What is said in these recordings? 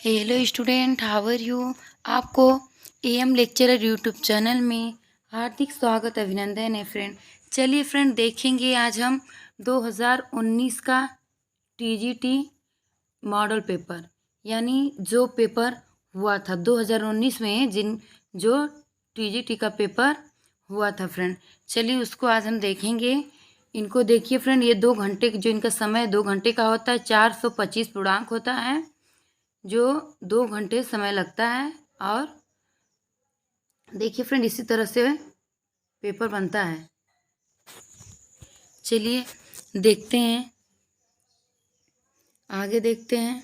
Hello student, how are you. आपको AM lecturer YouTube channel में हार्दिक स्वागत अभिनंदन है फ्रेंड। चलिए फ्रेंड, देखेंगे आज हम 2019 का टीजीटी मॉडल पेपर, यानी जो पेपर हुआ था 2019 में, जो टीजीटी का पेपर हुआ था फ्रेंड। चलिए उसको आज हम देखेंगे। इनको देखिए फ्रेंड, ये 2 घंटे जो इनका समय 2 घंटे का होता है, 425 पूर्णांक होता है, जो 2 घंटे समय लगता है। और देखिए फ्रेंड, इसी तरह से पेपर बनता है। चलिए देखते हैं, आगे देखते हैं।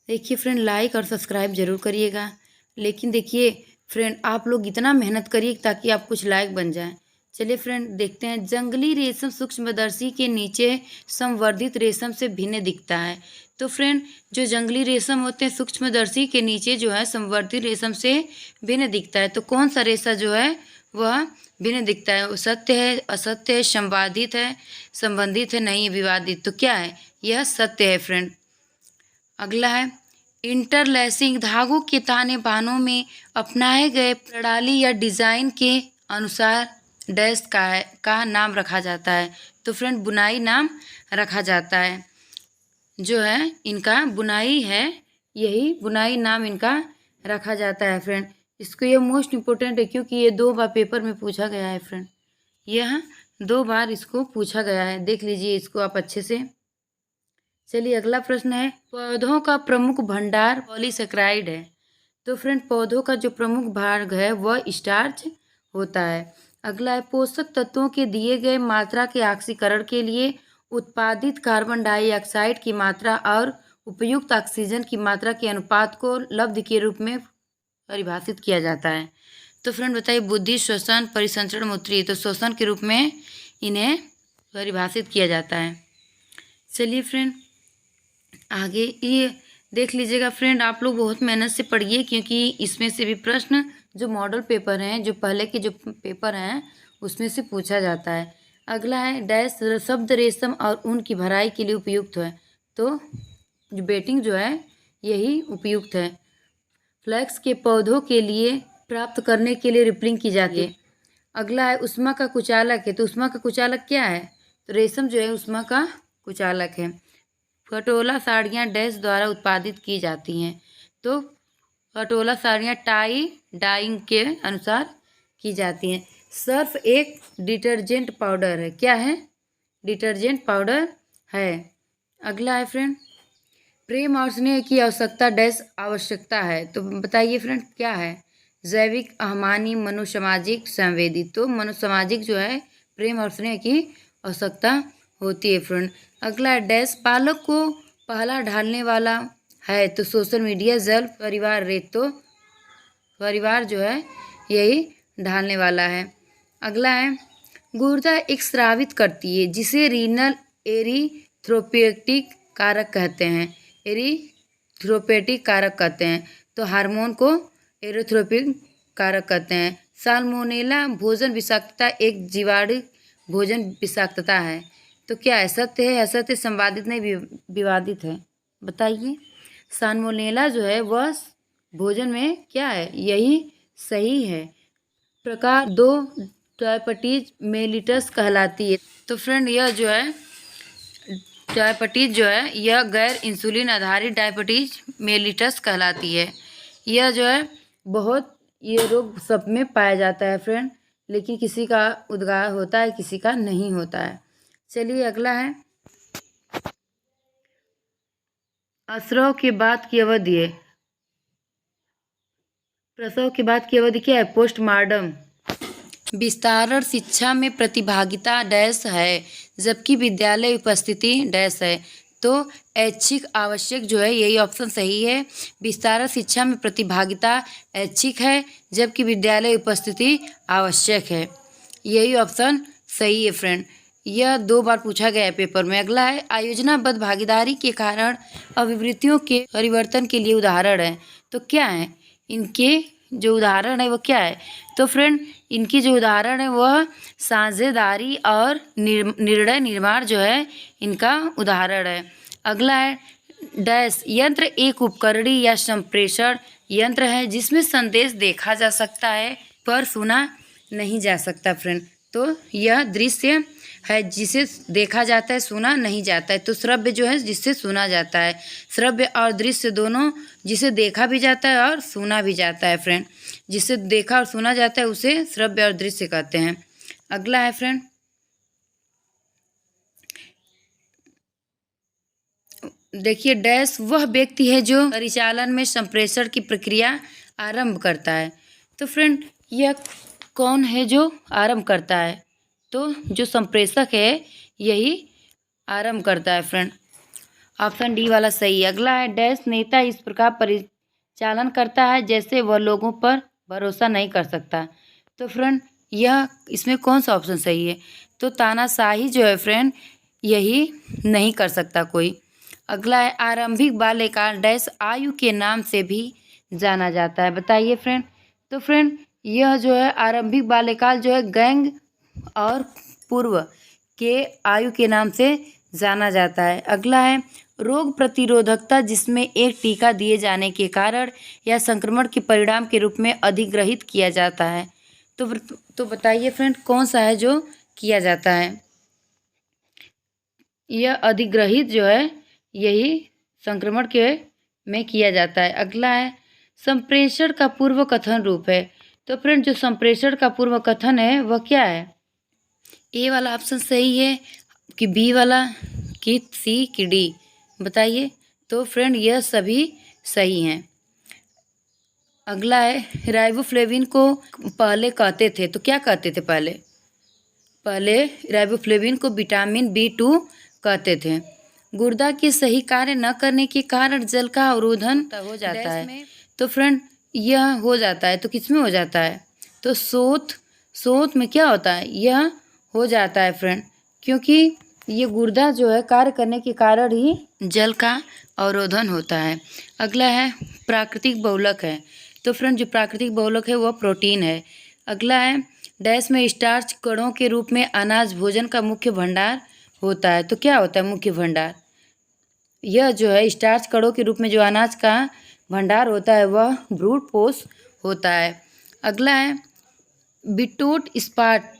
देखिए फ्रेंड, लाइक और सब्सक्राइब जरूर करिएगा। लेकिन देखिए फ्रेंड, आप लोग इतना मेहनत करिए ताकि आप कुछ लायक बन जाएं। चलिए फ्रेंड देखते हैं। जंगली रेशम सूक्ष्मदर्शी के नीचे संवर्धित रेशम से भिन्न दिखता है। तो फ्रेंड, जो जंगली रेशम होते हैं सूक्ष्मदर्शी के नीचे जो है संवर्धित रेशम से भिन्न दिखता है। तो कौन सा रेशा जो है वह भिन्न दिखता है? वो सत्य है, असत्य है, संवादित है, संबंधित है, नहीं विवादित। तो क्या है? यह सत्य है फ्रेंड। अगला है, इंटरलैसिंग धागों के ताने बानों में अपनाए गए प्रणाली या डिजाइन के अनुसार डैश का नाम रखा जाता है। तो फ्रेंड, बुनाई नाम रखा जाता है। जो है इनका बुनाई है, यही बुनाई नाम इनका रखा जाता है फ्रेंड। इसको ये मोस्ट इम्पोर्टेंट है क्योंकि ये 2 बार पेपर में पूछा गया है फ्रेंड। यह 2 बार इसको पूछा गया है, देख लीजिए इसको आप अच्छे से। चलिए अगला प्रश्न है, पौधों का प्रमुख भंडार पॉलीसेकेराइड है। तो फ्रेंड, पौधों का जो प्रमुख भाग है वह स्टार्च होता है। अगला है, पोषक तत्वों के दिए गए मात्रा के ऑक्सीकरण के लिए उत्पादित कार्बन डाइऑक्साइड की मात्रा और उपयुक्त ऑक्सीजन की मात्रा के अनुपात को लब्ध के रूप में परिभाषित किया जाता है। तो फ्रेंड बताइए, बुद्धि, श्वसन, परिसंचरण, मूत्री। तो श्वसन के रूप में इन्हें परिभाषित किया जाता है। चलिए फ्रेंड आगे ये देख लीजिएगा फ्रेंड, आप लोग बहुत मेहनत से पढ़िए क्योंकि इसमें से भी प्रश्न जो मॉडल पेपर हैं, जो पहले के जो पेपर हैं, उसमें से पूछा जाता है। अगला है, डैश शब्द रेशम और ऊन की भराई के लिए उपयुक्त है। तो जो बेटिंग जो है यही उपयुक्त है। फ्लैक्स के पौधों के लिए प्राप्त करने के लिए रिपलिंग की जाती है। अगला है, उष्मा का कुचालक है। तो उष्मा का कुचालक क्या है? तो रेशम जो है उष्मा का कुचालक है। खटोला साड़ियाँ डैश द्वारा उत्पादित की जाती हैं। तो खटोला साड़ियाँ टाई डाइंग के अनुसार की जाती हैं। सर्फ एक डिटर्जेंट पाउडर है। क्या है? डिटर्जेंट पाउडर है। अगला है फ्रेंड, प्रेम और स्नेह की आवश्यकता डैश आवश्यकता है। तो बताइए फ्रेंड क्या है? जैविक, आह्मानी, मनोसामाजिक, संवेदी। तो मनोसामाजिक जो है प्रेम और स्नेह की आवश्यकता होती है फ्रेंड। अगला है, डैश पालक को पहला ढालने वाला है। तो सोशल मीडिया, जल, परिवार, रेत। तो परिवार जो है यही ढालने वाला है। अगला है, गुर्दा एक स्रावित करती है जिसे रीनल एरिथ्रोपोएटिक कारक कहते हैं। एरिथ्रोपोएटिक कारक कहते हैं। तो हार्मोन को एरिथ्रोपिक कारक कहते हैं। साल्मोनेला भोजन विषाक्तता एक जीवाणु भोजन विषाक्तता है। तो क्या है? सत्य है, असत्य, संवादित, नहीं विवादित है? बताइए। साल्मोनेला जो है वह भोजन में क्या है? यही सही है। प्रकार 2 डायबिटीज मेलिटस कहलाती है। तो फ्रेंड, यह जो है डायबिटीज जो है यह गैर इंसुलिन आधारित डायबिटीज मेलिटस कहलाती है। यह जो है बहुत, ये रोग सब में पाया जाता है फ्रेंड, लेकिन किसी का उद्गार होता है, किसी का नहीं होता है। चलिए अगला है, प्रसव के बाद की अवधि है। प्रसव के बाद की अवधि क्या है? पोस्टमार्टम। विस्तारण शिक्षा में प्रतिभागिता डैश है, जबकि विद्यालय उपस्थिति डैश है। तो ऐच्छिक आवश्यक जो है यही ऑप्शन सही है। विस्तारण शिक्षा में प्रतिभागिता ऐच्छिक है, जबकि विद्यालय उपस्थिति आवश्यक है। यही ऑप्शन सही है फ्रेंड। यह 2 बार पूछा गया है पेपर में। अगला है, आयोजनाबद्ध भागीदारी के कारण अभिवृत्तियों के परिवर्तन के लिए उदाहरण है। तो क्या है? इनके जो उदाहरण है वो क्या है? तो फ्रेंड, इनकी जो उदाहरण है वह साझेदारी और निर्णय निर्माण जो है इनका उदाहरण है। अगला है, डैश यंत्र एक उपकरणी या संप्रेषण यंत्र है जिसमें संदेश देखा जा सकता है पर सुना नहीं जा सकता फ्रेंड। तो यह दृश्य है जिसे देखा जाता है, सुना नहीं जाता है। तो श्रव्य जो है जिससे सुना जाता है, श्रव्य और दृश्य दोनों, जिसे देखा भी जाता है और सुना भी जाता है फ्रेंड। जिसे देखा और सुना जाता है उसे श्रव्य और दृश्य कहते हैं। अगला है फ्रेंड, देखिए डैश वह व्यक्ति है जो परिचालन में संप्रेषण की प्रक्रिया आरंभ करता है। तो फ्रेंड यह कौन है जो आरंभ करता है? तो जो संप्रेषक है यही आरंभ करता है फ्रेंड। ऑप्शन डी वाला सही है। अगला है डैश नेता इस प्रकार परिचालन करता है जैसे वह लोगों पर भरोसा नहीं कर सकता। तो फ्रेंड यह इसमें कौन सा ऑप्शन सही है? तो तानाशाही जो है फ्रेंड यही नहीं कर सकता कोई। अगला है आरंभिक बाल्यकाल डैश आयु के नाम से भी जाना जाता है। बताइए फ्रेंड। तो फ्रेंड यह जो है आरंभिक बाल्यकाल जो है गैंग और पूर्व के आयु के नाम से जाना जाता है। अगला है रोग प्रतिरोधकता जिसमें एक टीका दिए जाने के कारण या संक्रमण के परिणाम के रूप में अधिग्रहित किया जाता है। तो बताइए फ्रेंड कौन सा है जो किया जाता है? यह अधिग्रहित जो है यही संक्रमण के में किया जाता है। अगला है संप्रेषण का पूर्व कथन रूप है। तो फ्रेंड जो संप्रेषण का पूर्व कथन है वह क्या है? ए वाला ऑप्शन सही है कि बी वाला कि सी कि डी? बताइए। तो फ्रेंड यह सभी सही हैं। अगला है राइबोफ्लेविन को पहले कहते थे, तो क्या कहते थे पहले? पहले राइबोफ्लेविन को विटामिन B2 कहते थे। गुर्दा के सही कार्य न करने के कारण जल का अवरोधन हो जाता है। तो फ्रेंड यह हो जाता है, तो किस में हो जाता है? तो सोत में क्या होता है? यह हो जाता है फ्रेंड, क्योंकि ये गुर्दा जो है कार्य करने के कारण ही जल का अवरोधन होता है। अगला है प्राकृतिक बहुलक है। तो फ्रेंड जो प्राकृतिक बहुलक है वह प्रोटीन है। अगला है डैश में स्टार्च कणों के रूप में अनाज भोजन का मुख्य भंडार होता है। तो क्या होता है मुख्य भंडार? यह जो है स्टार्च कणों के रूप में जो अनाज का भंडार होता है वह ब्रूड पोष होता है। अगला है बिटोट स्पाट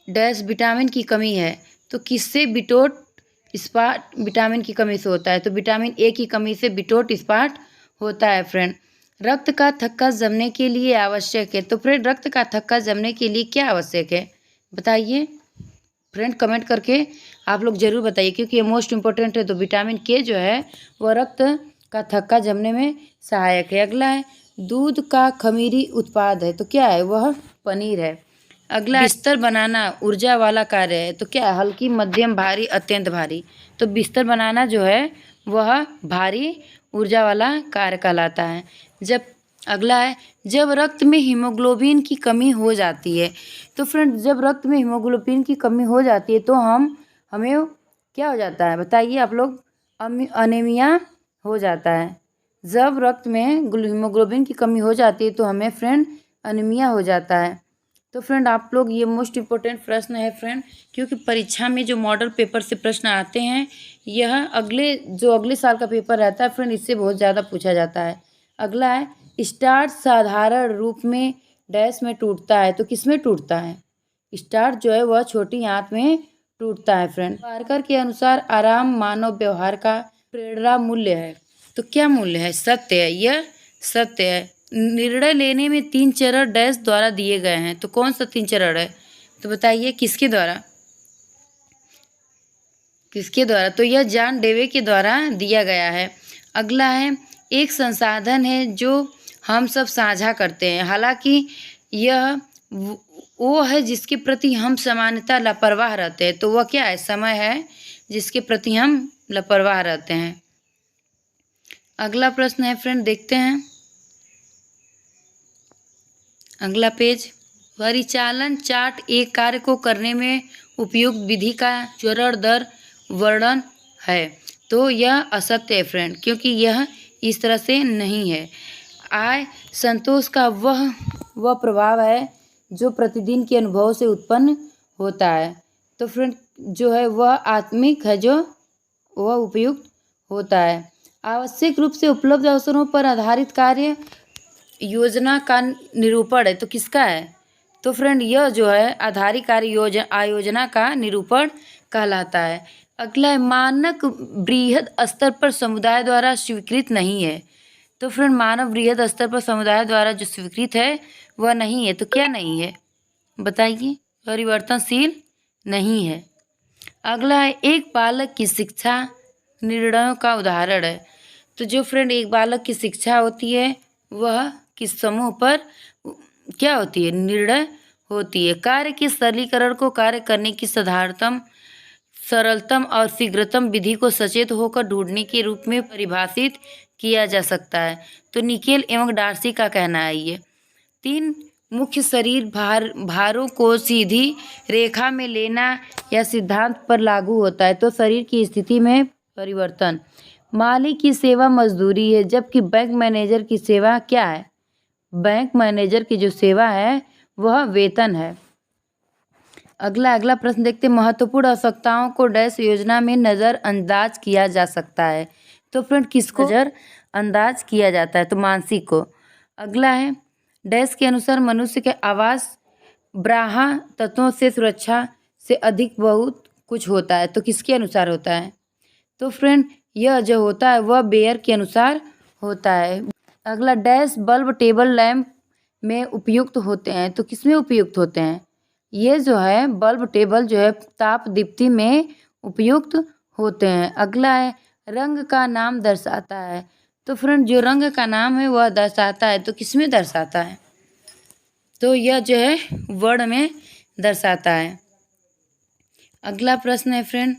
डैश विटामिन की कमी है। तो किससे बिटोट स्पाट विटामिन की कमी से होता है? तो विटामिन ए की कमी से बिटोट स्पाट होता है फ्रेंड। रक्त का थक्का जमने के लिए आवश्यक है। तो फ्रेंड रक्त का थक्का जमने के लिए क्या आवश्यक है? बताइए फ्रेंड, कमेंट करके आप लोग ज़रूर बताइए, क्योंकि ये मोस्ट इम्पोर्टेंट है। तो विटामिन के जो है वह रक्त का थक्का जमने में सहायक है। अगला है दूध का खमीरी उत्पाद है। तो क्या है? वह पनीर है। अगला बिस्तर बनाना ऊर्जा वाला कार्य है। तो क्या है? हल्की, मध्यम, भारी, अत्यंत भारी। तो बिस्तर बनाना जो है वह भारी ऊर्जा वाला कार्य कहलाता है। अगला है जब रक्त में हीमोग्लोबिन की कमी हो जाती है। तो फ्रेंड जब रक्त में हीमोग्लोबिन की कमी हो जाती है तो हमें क्या हो जाता है? बताइए आप लोग। अनीमिया हो जाता है। जब रक्त में हीमोग्लोबिन की कमी हो जाती है तो हमें फ्रेंड अनीमिया हो जाता है। तो फ्रेंड आप लोग ये मोस्ट इम्पोर्टेंट प्रश्न है फ्रेंड, क्योंकि परीक्षा में जो मॉडल पेपर से प्रश्न आते हैं यह अगले साल का पेपर रहता है फ्रेंड, इससे बहुत ज़्यादा पूछा जाता है। अगला है स्टार्च साधारण रूप में डैश में टूटता है। तो किस में टूटता है? स्टार्च जो है वह छोटी आंत में टूटता है फ्रेंड। पार्कर के अनुसार आराम मानव व्यवहार का प्रेरणा मूल्य है। तो क्या मूल्य है? सत्य है। यह सत्य है। निर्णय लेने में 3 चरण डैश द्वारा दिए गए हैं। तो कौन सा 3 चरण है? तो बताइए किसके द्वारा? तो यह जॉन डेवे के द्वारा दिया गया है। अगला है एक संसाधन है जो हम सब साझा करते हैं, हालांकि यह वो है जिसके प्रति हम सामान्यतः लापरवाह रहते हैं। तो वह क्या है? समय है जिसके प्रति हम लापरवाह रहते हैं। अगला प्रश्न है फ्रेंड, देखते हैं अगला पेज। परिचालन चार्ट एक कार्य को करने में उपयुक्त विधि का चरण दर वर्णन है। तो यह असत्य है फ्रेंड, क्योंकि यह इस तरह से नहीं है। आय संतोष का वह प्रभाव है जो प्रतिदिन के अनुभव से उत्पन्न होता है। तो फ्रेंड जो है वह आत्मिक है, जो वह उपयुक्त होता है। आवश्यक रूप से उपलब्ध अवसरों पर आधारित कार्य योजना का निरूपण है। तो किसका है? तो फ्रेंड यह जो है आधारित कार्य आयोजना का निरूपण कहलाता है। अगला है मानक बृहद स्तर पर समुदाय द्वारा स्वीकृत नहीं है। तो फ्रेंड मानव बृहद स्तर पर समुदाय द्वारा जो स्वीकृत है वह नहीं है। तो क्या नहीं है बताइए? परिवर्तनशील नहीं है। अगला है एक बालक की शिक्षा निर्णयों का उदाहरण है। तो जो फ्रेंड एक बालक की शिक्षा होती है वह किस समूह पर क्या होती है? निर्णय होती है। कार्य के सरलीकरण को कार्य करने की सरलतम और शीघ्रतम विधि को सचेत होकर ढूंढने के रूप में परिभाषित किया जा सकता है। तो निकेल एवं डार्सी का कहना है ये 3 मुख्य शरीर भारों को सीधी रेखा में लेना या सिद्धांत पर लागू होता है। तो शरीर की स्थिति में परिवर्तन। माली की सेवा मजदूरी है, जबकि बैंक मैनेजर की सेवा क्या है? बैंक मैनेजर की जो सेवा है वह वेतन है। अगला प्रश्न देखते हैं। महत्वपूर्ण आवश्यकताओं को डैश योजना में नज़रअंदाज किया जा सकता है। तो फ्रेंड किसको नज़रअंदाज किया जाता है? तो मानसिक को। अगला है डैश के अनुसार मनुष्य के आवास बाह्य तत्वों से सुरक्षा से अधिक बहुत कुछ होता है। तो किसके अनुसार होता है? तो फ्रेंड यह जो होता है वह बेयर के अनुसार होता है। अगला डैश बल्ब टेबल लैंप में उपयुक्त होते हैं। तो किसमें उपयुक्त होते हैं? ये जो है बल्ब टेबल जो है ताप दीप्ति में उपयुक्त होते हैं। अगला है रंग का नाम दर्शाता है। तो फ्रेंड जो रंग का नाम है वह दर्शाता है। तो किसमें दर्शाता है? तो यह जो है वर्ण में दर्शाता है। अगला प्रश्न है फ्रेंड,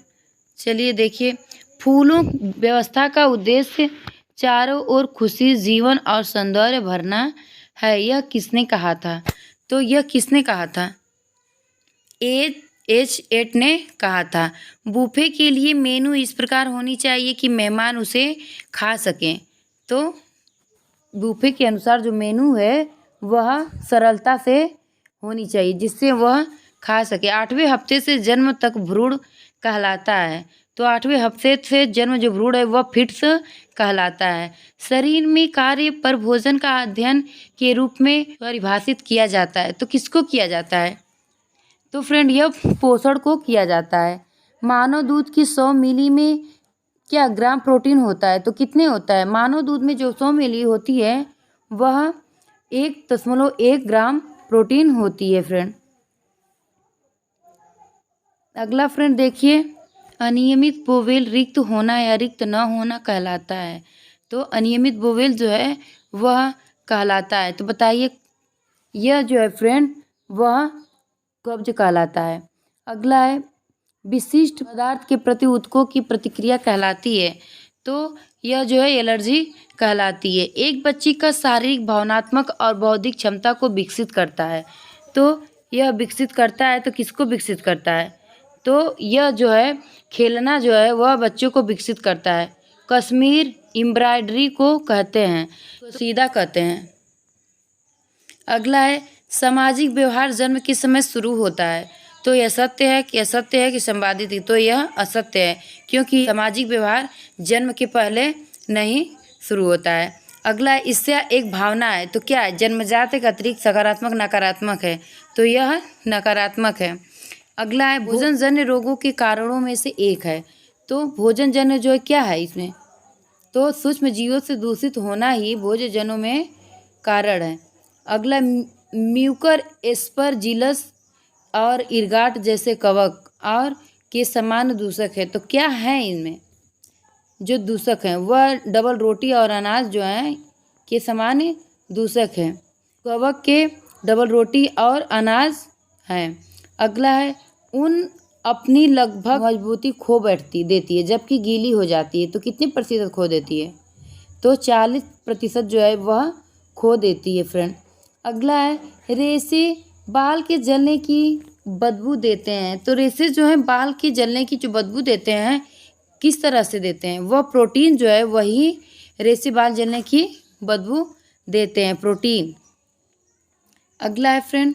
चलिए देखिए। फूलों व्यवस्था का उद्देश्य चारों ओर खुशी, जीवन और सौंदर्य भरना है। यह किसने कहा था? तो यह किसने कहा था? H.H. ने कहा था। बूफे के लिए मेनू इस प्रकार होनी चाहिए कि मेहमान उसे खा सकें। तो बूफे के अनुसार जो मेनू है वह सरलता से होनी चाहिए जिससे वह खा सके। 8वें हफ्ते से जन्म तक भ्रूण कहलाता है। तो 8वें हफ्ते से जन्म जो भ्रूण है वह फिट्स कहलाता है। शरीर में कार्य पर भोजन का अध्ययन के रूप में परिभाषित किया जाता है। तो किसको किया जाता है? तो फ्रेंड यह पोषण को किया जाता है। मानव दूध की 100 मिली में क्या ग्राम प्रोटीन होता है? तो कितने होता है? मानव दूध में जो 100 मिली होती है वह 1.1 ग्राम प्रोटीन होती है फ्रेंड। अगला फ्रेंड देखिए, अनियमित बोवेल रिक्त होना या रिक्त न होना कहलाता है। तो अनियमित बोवेल जो है वह कहलाता है। तो बताइए यह जो है फ्रेंड वह कब्ज कहलाता है। अगला है विशिष्ट पदार्थ के प्रति ऊतकों की प्रतिक्रिया कहलाती है। तो यह जो है एलर्जी कहलाती है। एक बच्ची का शारीरिक, भावनात्मक और बौद्धिक क्षमता को विकसित करता है। तो यह विकसित करता है। तो किसको विकसित करता है? तो यह जो है खेलना जो है वह बच्चों को विकसित करता है। कश्मीर एम्ब्रॉयडरी को कहते हैं, तो सीधा कहते हैं। अगला है सामाजिक व्यवहार जन्म के समय शुरू होता है। तो यह सत्य है कि संवादित है? तो यह असत्य है, क्योंकि सामाजिक व्यवहार जन्म के पहले नहीं शुरू होता है। अगला है इससे एक भावना है। तो क्या है? जन्मजात एक अतिरिक्त सकारात्मक नकारात्मक है। तो यह नकारात्मक है। अगला है भोजनजन्य रोगों के कारणों में से एक है। तो भोजनजन्य जो है क्या है इसमें? तो सूक्ष्म जीवों से दूषित होना ही भोजनजन्यों में कारण है। अगला म्यूकर एस्परजिलस और इरगाट जैसे कवक और के समान दूषक है। तो क्या है इनमें जो दूषक हैं? वह डबल रोटी और अनाज जो है के समान दूषक है। कवक के डबल रोटी और अनाज हैं। अगला है ऊन अपनी लगभग मजबूती खो देती है जबकि गीली हो जाती है। तो कितने प्रतिशत खो देती है? तो 40% जो है वह खो देती है फ्रेंड। अगला है रेशे बाल के जलने की बदबू देते हैं। तो रेशे जो है बाल के जलने की जो बदबू देते हैं किस तरह से देते हैं? वह प्रोटीन जो है वही रेशे बाल जलने की बदबू देते हैं, प्रोटीन। अगला है फ्रेंड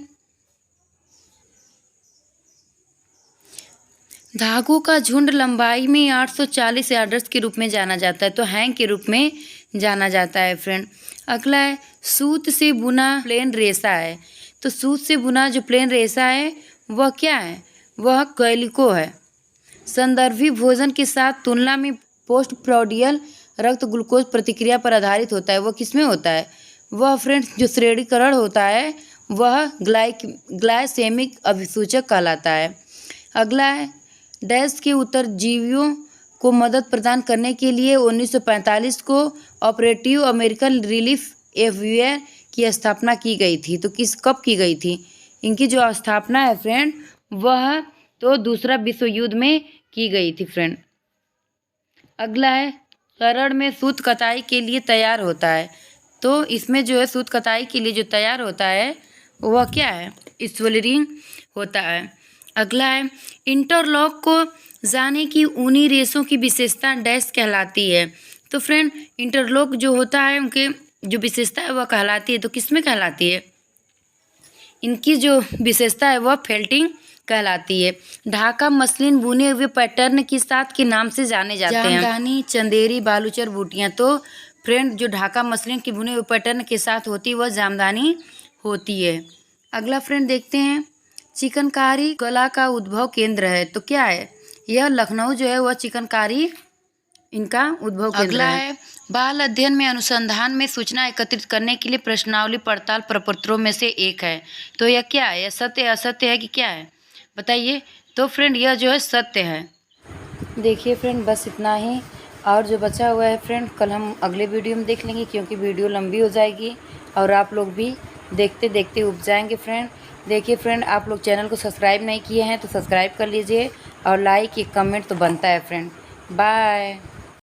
धागों का झुंड लंबाई में 840 यार्ड्स के रूप में जाना जाता है, तो हैंग के रूप में जाना जाता है फ्रेंड। अगला है सूत से बुना प्लेन रेशा है, तो सूत से बुना जो प्लेन रेशा है वह क्या है, वह कैलिको है। संदर्भी भोजन के साथ तुलना में पोस्ट प्रॉडियल रक्त ग्लूकोज प्रतिक्रिया पर आधारित होता है, वह किसमें होता है, वह फ्रेंड्स जो श्रेणीकरण होता है वह ग्लाइसेमिक अभिसूचक कहलाता है। अगला है डैश के उत्तरजीवियों को मदद प्रदान करने के लिए 1945 को ऑपरेटिव अमेरिकन रिलीफ एवियर की स्थापना की गई थी। तो कब की गई थी, इनकी जो स्थापना है फ्रेंड वह तो दूसरा विश्व युद्ध में की गई थी फ्रेंड। अगला है शरण में सूत कताई के लिए तैयार होता है, तो इसमें जो है सूत कताई के लिए जो तैयार होता है वह क्या है, स्वेलरिंग होता है। अगला है इंटरलॉक को जाने की ऊनी रेशों की विशेषता डैश कहलाती है। तो फ्रेंड इंटरलॉक जो होता है उनके जो विशेषता है वह कहलाती है, तो किसमें कहलाती है, इनकी जो विशेषता है वह फेल्टिंग कहलाती है। ढाका मसलिन बुने हुए पैटर्न के साथ के नाम से जाने जाते हैं, जामदानी, चंदेरी, बालूचर, बूटियाँ। तो फ्रेंड जो ढाका मसलिन के बुने हुए पैटर्न के साथ होती है वह जामदानी होती है। अगला फ्रेंड देखते हैं चिकनकारी कला का उद्भव केंद्र है, तो क्या है, यह लखनऊ जो है वह चिकनकारी इनका उद्भव केंद्र है। अगला है बाल अध्ययन में अनुसंधान में सूचना एकत्रित करने के लिए प्रश्नावली पड़ताल प्रपत्रों में से एक है, तो यह क्या है, यह सत्य असत्य है कि क्या है, बताइए। तो फ्रेंड यह जो है सत्य है। देखिए फ्रेंड बस इतना ही, और जो बचा हुआ है फ्रेंड कल हम अगले वीडियो में देख लेंगे, क्योंकि वीडियो लंबी हो जाएगी और आप लोग भी देखते देखते उब जाएंगे फ्रेंड। देखिए फ्रेंड आप लोग चैनल को सब्सक्राइब नहीं किए हैं तो सब्सक्राइब कर लीजिए, और लाइक एक कमेंट तो बनता है फ्रेंड। बाय।